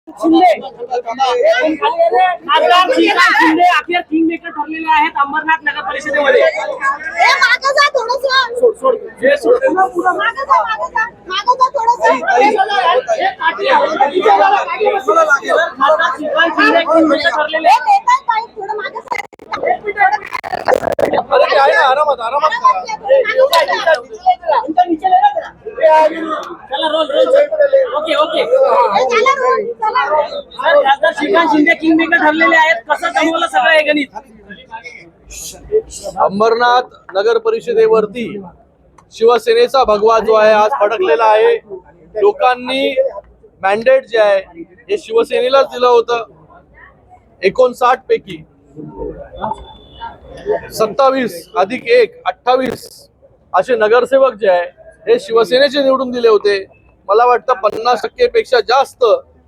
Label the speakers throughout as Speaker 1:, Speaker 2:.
Speaker 1: शिंदे खासदार श्रीकांत शिंदे अखेर किंगमेकर ठरलेले आहेत अंबरनाथ नगर परिषदेमध्ये.
Speaker 2: आरामात
Speaker 1: चला रोल ओके ओके. खासदार श्रीकांत शिंदे किंगमेकर ठरलेले आहेत. कसं जमवलं सगळं हे गणित?
Speaker 2: अंबरनाथ नगर परिषदेवरती शिवसेनेचा भगवा जो आहे आज फडकलेला आहे. लोकांनी मॅन्डेट जे आहे हे शिवसेनेलाच दिलं होतं. 59 पैकी 27 अधिक 1 28 असे नगरसेवक जे आहे हे शिवसेनेचे निवडून दिले होते. मला वाटतं 50% पेक्षा जास्त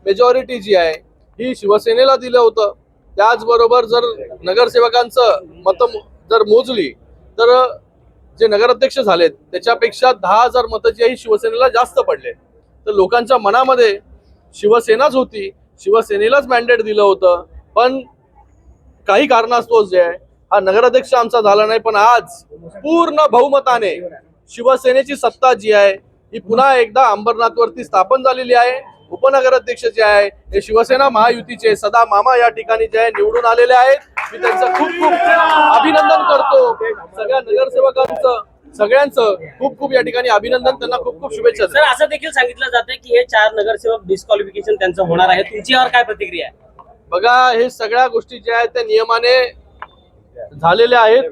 Speaker 2: मेजॉरिटी जी आहे ही शिवसेनेला दिलं होतं. त्याचबरोबर जर नगरसेवकांचं मत जर मोजली तर जे नगराध्यक्ष झालेत त्याच्यापेक्षा 10,000 मतं जी आहे शिवसेनेला जास्त पडले. तर लोकांच्या मनामध्ये शिवसेनाच होती, शिवसेनेलाच मॅन्डेट दिलं होतं. पण काही कारणास्तव जे आहे हा नगराध्यक्ष आमचा झाला नाही. पण आज पूर्ण बहुमताने शिवसेनेची सत्ता जी आहे ही पुन्हा एकदा अंबरनाथवरती स्थापन झालेली आहे. उपनगराध्यक्ष जे आहे हे शिवसेना महायुतीचे सदा मामा या ठिकाणी जे आहे निवडून आलेले आहेत. मी त्यांचं खूप खूप अभिनंदन करतो. सगळ्या नगरसेवकांचं सगळ्यांचं खूप खूप या ठिकाणी अभिनंदन. त्यांना खूप खूप शुभेच्छा.
Speaker 1: सर असं देखील सांगितलं जातं की हे 4 नगरसेवक डिस्क्वालिफिकेशन त्यांचं होणार आहे. तुमच्यावर काय प्रतिक्रिया आहे?
Speaker 2: बघा, हे सगळ्या गोष्टी ज्या आहेत त्या नियमाने झालेल्या आहेत.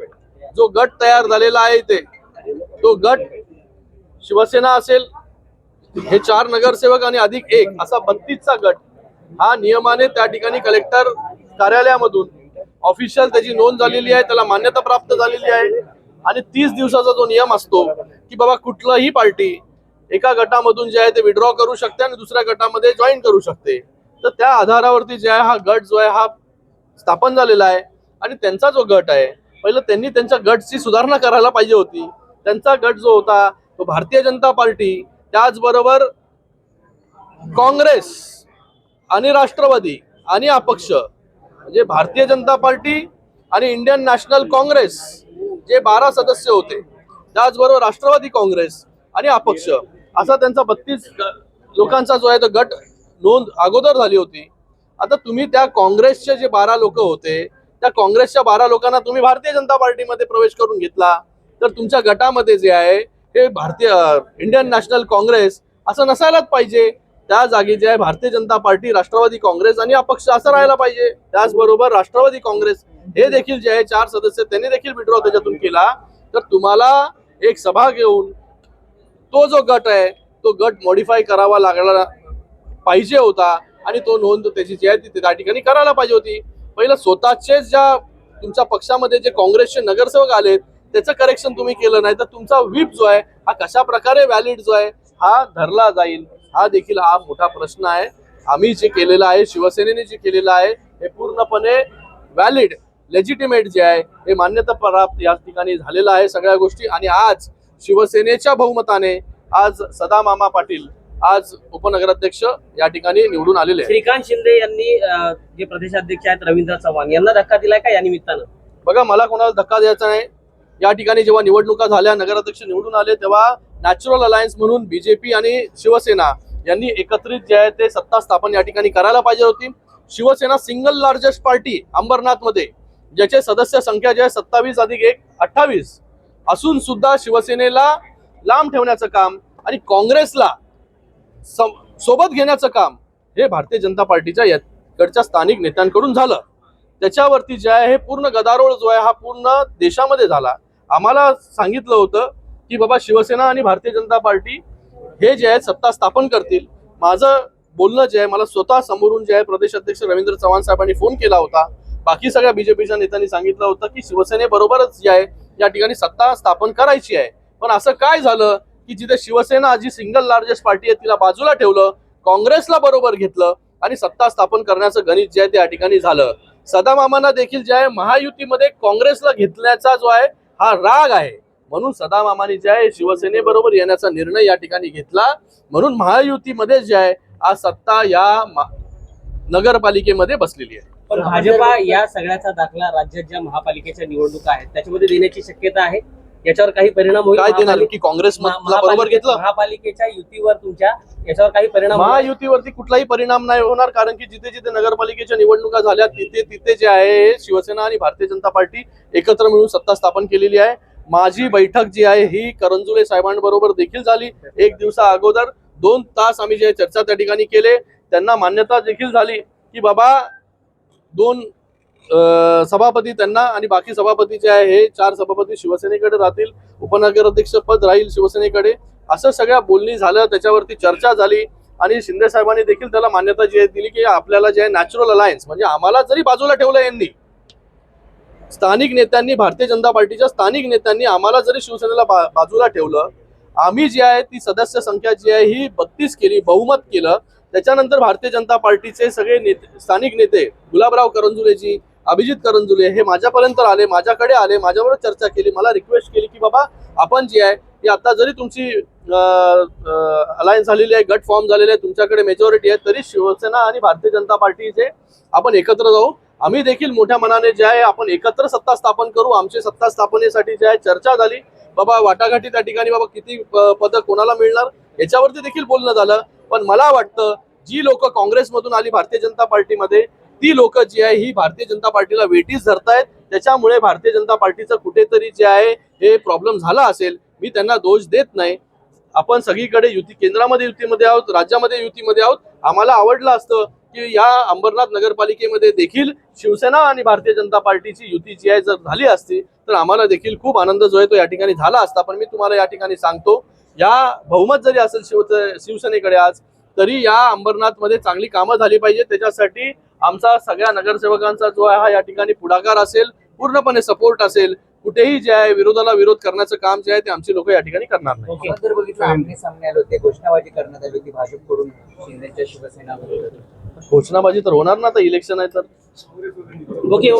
Speaker 2: जो गट तयार झालेला आहे तो गट शिवसेना असेल. हे 4 नगरसेवक आणि अधिक 1 असा 32चा गट हा नियमाने त्या ठिकाणी कलेक्टर कार्यालयामधून ऑफिशियल त्याची नोंद झालेली आहे, त्याला मान्यता प्राप्त झालेली आहे. आणि 30 दिवसाचा जो नियम असतो की बाबा कुठलाही पार्टी एका गटामधून जे आहे ते विड्रॉ करू शकते आणि दुसऱ्या गटामध्ये जॉईन करू शकते. तर त्या आधारावरती जे आहे हा गट जो आहे हा स्थापन झालेला आहे. आणि त्यांचा जो गट आहे पहिलं त्यांनी त्यांच्या गटची सुधारणा करायला पाहिजे होती. त्यांचा गट जो होता तो भारतीय जनता पार्टी, त्याचबरोबर काँग्रेस आणि राष्ट्रवादी आणि अपक्ष म्हणजे भारतीय जनता पार्टी आणि इंडियन नॅशनल काँग्रेस जे 12 सदस्य होते, त्याचबरोबर राष्ट्रवादी काँग्रेस आणि अपक्ष असा त्यांचा 32 लोकांचा जो आहे तो गट नोंद अगोदर झाली होती. आता तुम्ही त्या काँग्रेसचे जे 12 लोक होते त्या काँग्रेसच्या 12 लोकांना तुम्ही भारतीय जनता पार्टीमध्ये प्रवेश करून घेतला. तर तुमच्या गटामध्ये जे आहे हे भारतीय इंडियन नॅशनल काँग्रेस असं नसायलाच पाहिजे. त्या जागी जे आहे भारतीय जनता पार्टी, राष्ट्रवादी काँग्रेस आणि अपक्ष असं राहायला पाहिजे. त्याचबरोबर राष्ट्रवादी काँग्रेस हे देखील जे आहे 4 सदस्य त्यांनी देखील विड्रॉ त्याच्यातून केला. तर तुम्हाला एक सभा घेऊन तो जो गट आहे तो गट मॉडिफाय करावा लागला पाहिजे होता. आणि तो नोंद त्याची जी आहे ती त्या ठिकाणी करायला पाहिजे होती. पहिलं स्वतःचे ज्या तुमच्या पक्षामध्ये जे काँग्रेसचे नगरसेवक आलेत त्याचं करेक्शन तुम्ही केलं नाही तर तुमचा व्हीप जो आहे हा कशा प्रकारे व्हॅलिड जो आहे हा धरला जाईल, हा देखील हा मोठा प्रश्न आहे. आम्ही जे केलेलं आहे, शिवसेनेने जे केलेलं आहे हे पूर्णपणे व्हॅलिड लेजिटिमेट जे आहे हे मान्यता प्राप्त या ठिकाणी झालेलं आहे सगळ्या गोष्टी. आणि आज शिवसेनेच्या बहुमताने आज सदा मामा पाटील आज उपनगराध्यक्ष या ठिकाणी निवडून आलेले आहेत.
Speaker 1: श्रीकांत शिंदे यांनी जे प्रदेशाध्यक्ष आहेत रवींद्र चव्हाण यांना धक्का दिलाय का या निमित्तानं?
Speaker 2: बघा, मला कोणाला धक्का द्यायचा नाही. या ठिकाणी जेव्हा निवडणुका झाल्या, नगराध्यक्ष निवडून आले, तेव्हा नॅचरल अलायन्स म्हणून बीजेपी आणि शिवसेना यांनी एकत्रित जे आहे ते सत्ता स्थापन या ठिकाणी करायला पाहिजे होती. Shiv Sena single largest party Ambernath मध्ये ज्याचे सदस्य संख्या जे आहे 27 अधिक 1 28 असून सुद्धा शिवसेनेला लांब ठेवण्याचं काम आणि काँग्रेसला सोबत घेण्याचं काम हे भारतीय जनता पार्टीच्या याकडच्या स्थानिक नेत्यांकडून झालं. त्याच्यावरती जे आहे हे पूर्ण गदारोळ जो आहे हा पूर्ण देशामध्ये झाला. आम्हाला सांगितलं होतं की बाबा शिवसेना आणि भारतीय जनता पार्टी हे जे आहे सत्ता स्थापन करतील. माझं बोलणं जे आहे मला स्वतः समोरून जे आहे प्रदेश अध्यक्ष रवींद्र चव्हाण साहेबांनी फोन केला होता. बाकी सगळ्या बीजेपीच्या नेत्यांनी सांगितलं होतं की शिवसेनेबरोबरच जे आहे या ठिकाणी सत्ता स्थापन करायची आहे. पण असं काय झालं की जिथे शिवसेना जी सिंगल लार्जेस्ट पार्टी आहे तिला बाजूला ठेवलं, काँग्रेसला बरोबर घेतलं आणि सत्ता स्थापन करण्याचं गणित जे आहे ते या ठिकाणी झालं. सदा मामांना देखील जे आहे महायुतीमध्ये काँग्रेसला घेतल्याचा जो आहे हा राग आहे. म्हणून सदा मामांनी जे आहे शिवसेनेबरोबर येण्याचा निर्णय या ठिकाणी घेतला. म्हणून महायुतीमध्ये जे आहे आज सत्ता या नगरपालिकेमध्ये बसलेली आहे.
Speaker 1: पण भाजपा या सगळ्याचा दाखला राज्यात ज्या महापालिकेच्या निवडणुका आहेत त्याच्यामध्ये देण्याची शक्यता आहे. याच्यावर काही परिणाम होईल?
Speaker 2: काय देणार की काँग्रेस बरोबर घेतलं?
Speaker 1: महापालिकेच्या युतीवर तुमच्या याच्यावर काही परिणाम होईल?
Speaker 2: महायुतीवरती कुठलाही परिणाम नाही होणार, कारण की जिथे जिथे नगरपालिकेच्या निवडणुका झाल्या तिथे तिथे जे आहे शिवसेना आणि भारतीय जनता पार्टी एकत्र मिळून सत्ता स्थापन केलेली आहे. माझी बैठक जी आहे ही करंजुले साहेबांबरोबर देखील झाली. एक दिवसा अगोदर 2 तास आम्ही जे चर्चा त्या ठिकाणी केले. त्यांना मान्यता देखील झाली की बाबा 2 सभापती त्यांना आणि बाकी सभापती जे आहे हे 4 सभापती शिवसेनेकडे राहतील. उपनगराध्यक्ष पद राहील शिवसेनेकडे. असं सगळ्या बोलणी झालं, त्याच्यावरती चर्चा झाली आणि शिंदे साहेबांनी देखील त्याला मान्यता जी आहे दिली की आपल्याला जे आहे नॅचरल अलायन्स, म्हणजे आम्हाला जरी बाजूला ठेवलं यांनी, स्थानिक नेत्यांनी, भारतीय जनता पार्टीच्या स्थानिक नेत्यांनी आम्हाला जरी शिवसेनेला बाजूला ठेवलं, आम्ही जी आहे ती सदस्य संख्या जी आहे ही 32 केली, बहुमत केलं. त्याच्यानंतर भारतीय जनता पार्टीचे सगळे नेते, स्थानिक नेते गुलाबराव करंजुलेजी, अभिजित करंजुले हे माझ्यापर्यंत आले, माझ्याकडे आले, माझ्याबरोबर चर्चा केली, मला रिक्वेस्ट केली की बाबा आपण जी आहे ती आता जरी तुमची अलायन्स झालेली आहे, गट फॉर्म झालेले आहे, तुमच्याकडे मेजॉरिटी आहे, तरी शिवसेना आणि भारतीय जनता पार्टीचे आपण एकत्र जाऊ. आम्ही देखील मोठ्या मनाने जे आहे आपण एकत्र सत्ता स्थापन करू. आमची सत्ता स्थापनेसाठी जे आहे चर्चा झाली. बाबा वाटाघाटी त्या ठिकाणी, बाबा किती पदं कोणाला मिळणार याच्यावरती देखील बोलणं झालं. पण मला वाटतं जी लोक काँग्रेसमधून आली भारतीय जनता पार्टीमध्ये, ती लोक जी आहे ही भारतीय जनता पार्टीला वेटीस धरतायत. त्याच्यामुळे भारतीय जनता पार्टीचं कुठेतरी जे आहे हे प्रॉब्लेम झाला असेल. मी त्यांना दोष देत नाही. आपण सगळीकडे युती, केंद्रामध्ये युतीमध्ये आहोत, राज्यामध्ये युतीमध्ये आहोत. आम्हाला आवडलं असतं की या अंबरनाथ नगरपालिकेमध्ये देखील शिवसेना आणि भारतीय जनता पार्टीची युती जी आहे जर झाली असती तर आम्हाला देखील खूप आनंद जो आहे तो या ठिकाणी झाला असता. पण मी तुम्हाला या ठिकाणी सांगतो, या बहुमत जरी असेल शिवसेनेकडे आज, तरी या अंबरनाथमध्ये चांगली कामं झाली पाहिजे. त्याच्यासाठी आमचा सगळ्या नगरसेवकांचा जो आहे हा या ठिकाणी पुढाकार असेल, पूर्णपणे सपोर्ट असेल. कुठेही जे आहे विरोधाला विरोध करण्याचं काम जे आहे ते आमची लोक या ठिकाणी करणार नाही.
Speaker 3: जर बघितलं आमने सामने आले होते, घोषणाबाजी करण्यात आली होती भाजपकडून शिंदेच्या शिवसेना.
Speaker 2: घोषणाबाजी तर होणार ना, तर इलेक्शन आहे तर.
Speaker 1: ओके.